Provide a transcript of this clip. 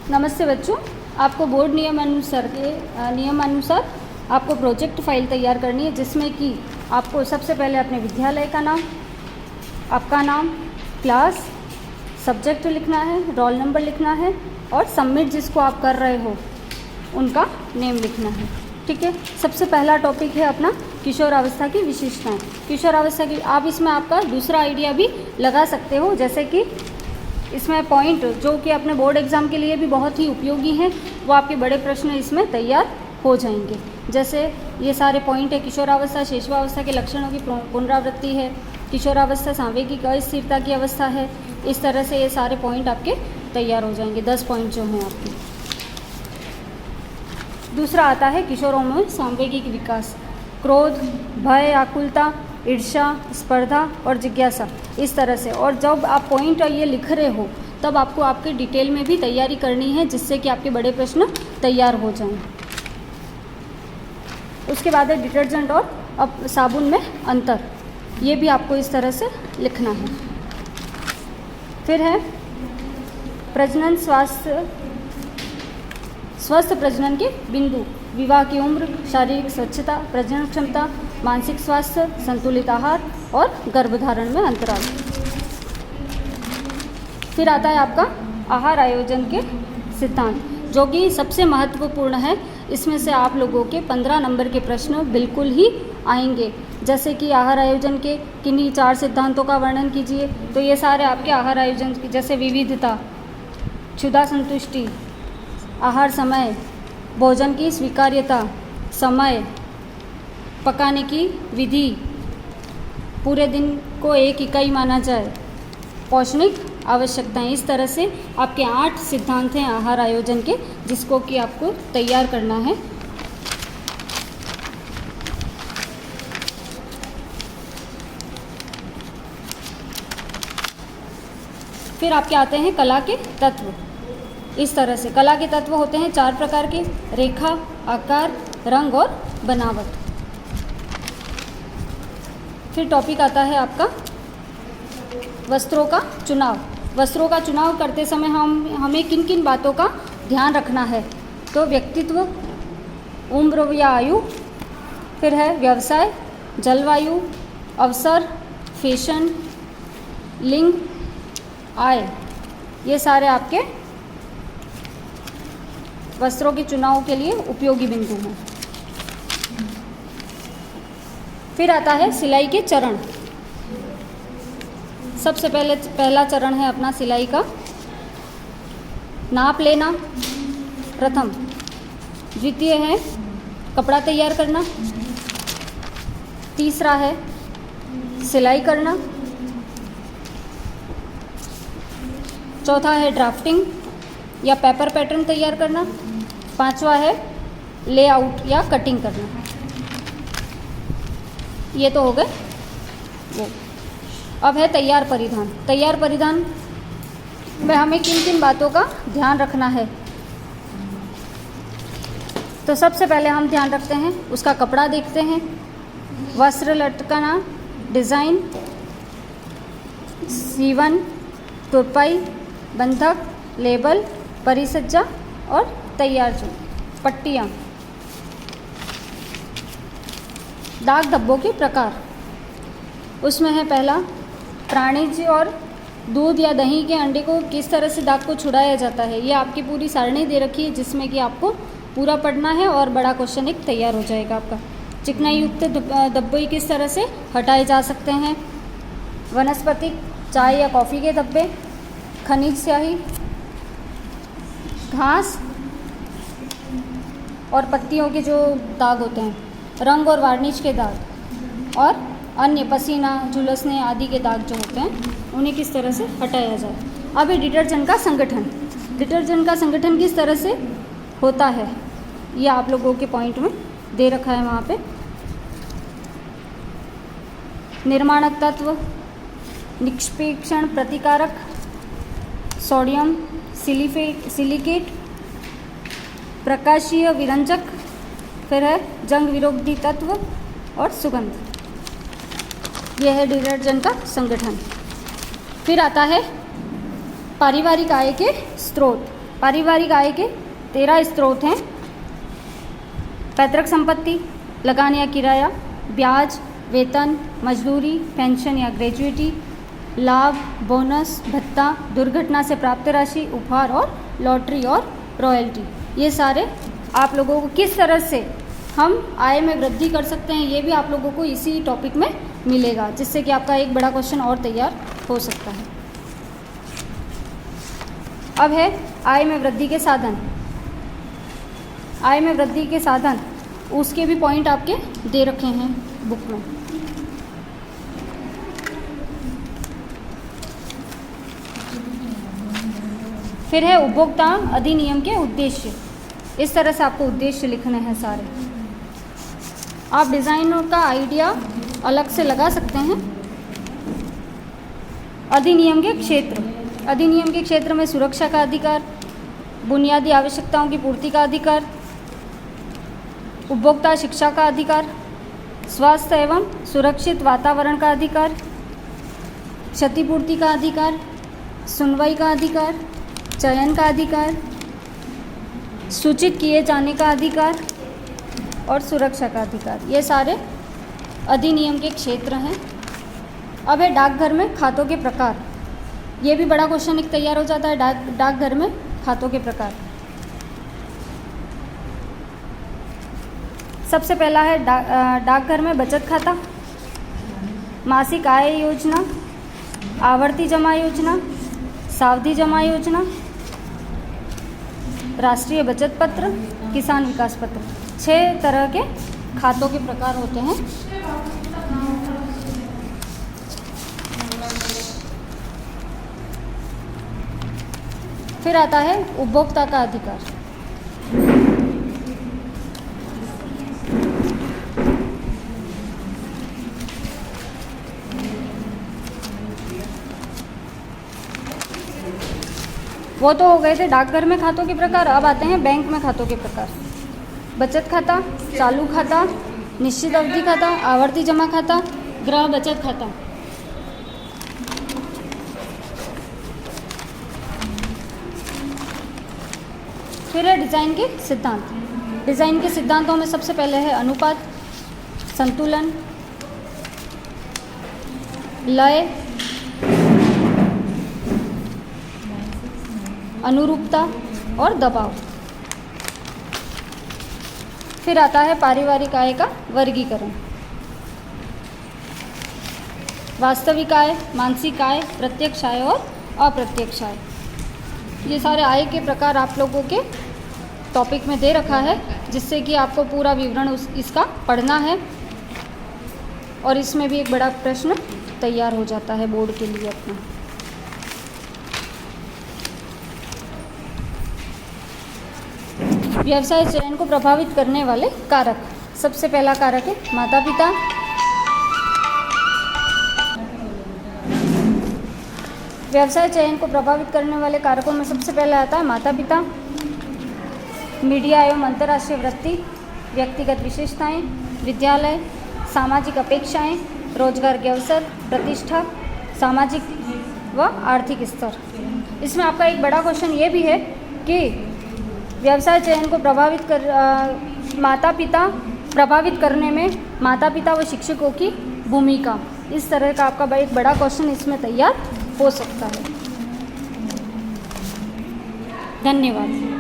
नमस्ते बच्चों, आपको बोर्ड नियमानुसार आपको प्रोजेक्ट फाइल तैयार करनी है, जिसमें कि आपको सबसे पहले अपने विद्यालय का नाम, आपका नाम, क्लास, सब्जेक्ट लिखना है, रोल नंबर लिखना है और सबमिट जिसको आप कर रहे हो उनका नेम लिखना है। ठीक है। सबसे पहला टॉपिक है अपना किशोरावस्था की विशेषताएं। किशोरावस्था की आप इसमें आपका दूसरा आइडिया भी लगा सकते हो, जैसे कि इसमें पॉइंट जो कि अपने बोर्ड एग्ज़ाम के लिए भी बहुत ही उपयोगी हैं, वो आपके बड़े प्रश्न इसमें तैयार हो जाएंगे। जैसे ये सारे पॉइंट है, किशोरावस्था शैशवावस्था के लक्षणों की पुनरावृत्ति है, किशोरावस्था सांवेगिक अस्थिरता की अवस्था है। इस तरह से ये सारे पॉइंट आपके तैयार हो जाएंगे, 10 पॉइंट जो हैं आपके। दूसरा आता है किशोरों में सांवेगिक विकास, क्रोध, भय, आकुलता, ईर्ष्या, स्पर्धा और जिज्ञासा, इस तरह से। और जब आप पॉइंट ये लिख रहे हो तब आपको आपके डिटेल में भी तैयारी करनी है, जिससे कि आपके बड़े प्रश्न तैयार हो जाएं। उसके बाद है डिटर्जेंट और अब साबुन में अंतर, ये भी आपको इस तरह से लिखना है। फिर है प्रजनन स्वस्थ प्रजनन के बिंदु, विवाह की उम्र, शारीरिक स्वच्छता, प्रजनन क्षमता, मानसिक स्वास्थ्य, संतुलित आहार और गर्भधारण में अंतराल। फिर आता है आपका आहार आयोजन के सिद्धांत, जो कि सबसे महत्वपूर्ण है। इसमें से आप लोगों के 15 नंबर के प्रश्न बिल्कुल ही आएंगे। जैसे कि आहार आयोजन के किन्हीं 4 सिद्धांतों का वर्णन कीजिए, तो ये सारे आपके आहार आयोजन की, जैसे विविधता, क्षुधा संतुष्टि, आहार समय, भोजन की स्वीकार्यता, समय, पकाने की विधि, पूरे दिन को एक इकाई माना जाए, पौष्टिक आवश्यकताएं। इस तरह से आपके 8 सिद्धांत हैं आहार आयोजन के, जिसको कि आपको तैयार करना है। फिर आपके आते हैं कला के तत्व। इस तरह से कला के तत्व होते हैं 4 प्रकार के: रेखा, आकार, रंग और बनावट। फिर टॉपिक आता है आपका वस्त्रों का चुनाव। वस्त्रों का चुनाव करते समय हमें किन किन बातों का ध्यान रखना है? तो व्यक्तित्व, उम्र या आयु, फिर है व्यवसाय, जलवायु, अवसर, फैशन, लिंग, आय, ये सारे आपके वस्त्रों के चुनाव के लिए उपयोगी बिंदु हैं। फिर आता है सिलाई के चरण। सबसे पहला चरण है अपना सिलाई का नाप लेना, प्रथम। द्वितीय है कपड़ा तैयार करना, तीसरा है सिलाई करना, चौथा है ड्राफ्टिंग या पेपर पैटर्न तैयार करना, पांचवा है लेआउट या कटिंग करना। ये तो हो गए वो। अब है तैयार परिधान। तैयार परिधान में हमें किन किन बातों का ध्यान रखना है? तो सबसे पहले हम ध्यान रखते हैं उसका कपड़ा देखते हैं, वस्त्र लटकाना, डिज़ाइन, सीवन, तुरपाई, बंधक, लेबल, परिसज्जा और तैयार चून, पट्टियाँ। दाग धब्बों के प्रकार, उसमें है पहला प्राणिज और दूध या दही के अंडे को किस तरह से दाग को छुड़ाया जाता है। ये आपकी पूरी सारणी दे रखी है, जिसमें कि आपको पूरा पढ़ना है और बड़ा क्वेश्चन एक तैयार हो जाएगा आपका। चिकनाई युक्त धब्बे किस तरह से हटाए जा सकते हैं। वनस्पतिक, चाय या कॉफ़ी के धब्बे, खनिज स्याही, घास और पत्तियों के जो दाग होते हैं, रंग और वार्निश के दाग और अन्य पसीना, झुलसने आदि के दाग जो होते हैं, उन्हें किस तरह से हटाया जाए। अब ये डिटर्जेंट का संगठन। डिटर्जेंट का संगठन किस तरह से होता है, ये आप लोगों के पॉइंट में दे रखा है वहाँ पे। निर्माणक तत्व, निष्पेक्षण प्रतिकारक, सोडियम सिलिकेट, प्रकाशीय विरंजक, फिर है जंग विरोधी तत्व और सुगंध। यह है डिटर्जेंट का संगठन। फिर आता है पारिवारिक आय के स्रोत। पारिवारिक आय के 13 स्रोत हैं। पैतृक संपत्ति, लगान या किराया, ब्याज, वेतन, मजदूरी, पेंशन या ग्रेजुइटी, लाभ, बोनस, भत्ता, दुर्घटना से प्राप्त राशि, उपहार और लॉटरी और रॉयल्टी। ये सारे आप लोगों को किस तरह से हम आय में वृद्धि कर सकते हैं, ये भी आप लोगों को इसी टॉपिक में मिलेगा, जिससे कि आपका एक बड़ा क्वेश्चन और तैयार हो सकता है। अब है आय में वृद्धि के साधन। आय में वृद्धि के साधन, उसके भी पॉइंट आपके दे रखे हैं बुक में। फिर है उपभोक्ता अधिनियम के उद्देश्य। इस तरह से आपको उद्देश्य लिखने हैं सारे। आप डिज़ाइनर का आइडिया अलग से लगा सकते हैं। अधिनियम के क्षेत्र, अधिनियम के क्षेत्र में सुरक्षा का अधिकार, बुनियादी आवश्यकताओं की पूर्ति का अधिकार, उपभोक्ता शिक्षा का अधिकार, स्वास्थ्य एवं सुरक्षित वातावरण का अधिकार, क्षतिपूर्ति का अधिकार, सुनवाई का अधिकार, चयन का अधिकार, सूचित किए जाने का अधिकार और सुरक्षा का अधिकार। ये सारे अधिनियम के क्षेत्र हैं। अब है डाकघर में खातों के प्रकार। ये भी बड़ा क्वेश्चन एक तैयार हो जाता है, डाकघर में खातों के प्रकार। सबसे पहला है डाकघर में बचत खाता, मासिक आय योजना, आवर्ती जमा योजना, सावधि जमा योजना, राष्ट्रीय बचत पत्र, किसान विकास पत्र। 6 तरह के खातों के प्रकार होते हैं। फिर आता है उपभोक्ता का अधिकार। वो तो हो गए थे डाकघर में खातों के प्रकार। अब आते हैं बैंक में खातों के प्रकार। बचत खाता, चालू खाता, निश्चित अवधि खाता, आवर्ती जमा खाता, गृह बचत खाता। फिर है डिज़ाइन के सिद्धांत। डिज़ाइन के सिद्धांतों में सबसे पहले है अनुपात, संतुलन, लय, अनुरूपता और दबाव। फिर आता है पारिवारिक आय का वर्गीकरण। वास्तविक आय, मानसिक आय, प्रत्यक्ष आय और अप्रत्यक्ष आय। ये सारे आय के प्रकार आप लोगों के टॉपिक में दे रखा है, जिससे कि आपको पूरा विवरण इसका पढ़ना है और इसमें भी एक बड़ा प्रश्न तैयार हो जाता है बोर्ड के लिए अपना। व्यवसाय चयन को प्रभावित करने वाले कारक। सबसे पहला कारक है माता पिता। व्यवसाय चयन को प्रभावित करने वाले कारकों में सबसे पहले आता है माता पिता, मीडिया एवं अंतर्राष्ट्रीय वृत्ति, व्यक्तिगत विशेषताएं, विद्यालय, सामाजिक अपेक्षाएं, रोजगार के अवसर, प्रतिष्ठा, सामाजिक व आर्थिक स्तर। इसमें आपका एक बड़ा क्वेश्चन ये भी है कि व्यवसाय चयन को माता पिता प्रभावित करने में माता पिता व शिक्षकों की भूमिका। इस तरह का आपका एक बड़ा क्वेश्चन इसमें तैयार हो सकता है। धन्यवाद।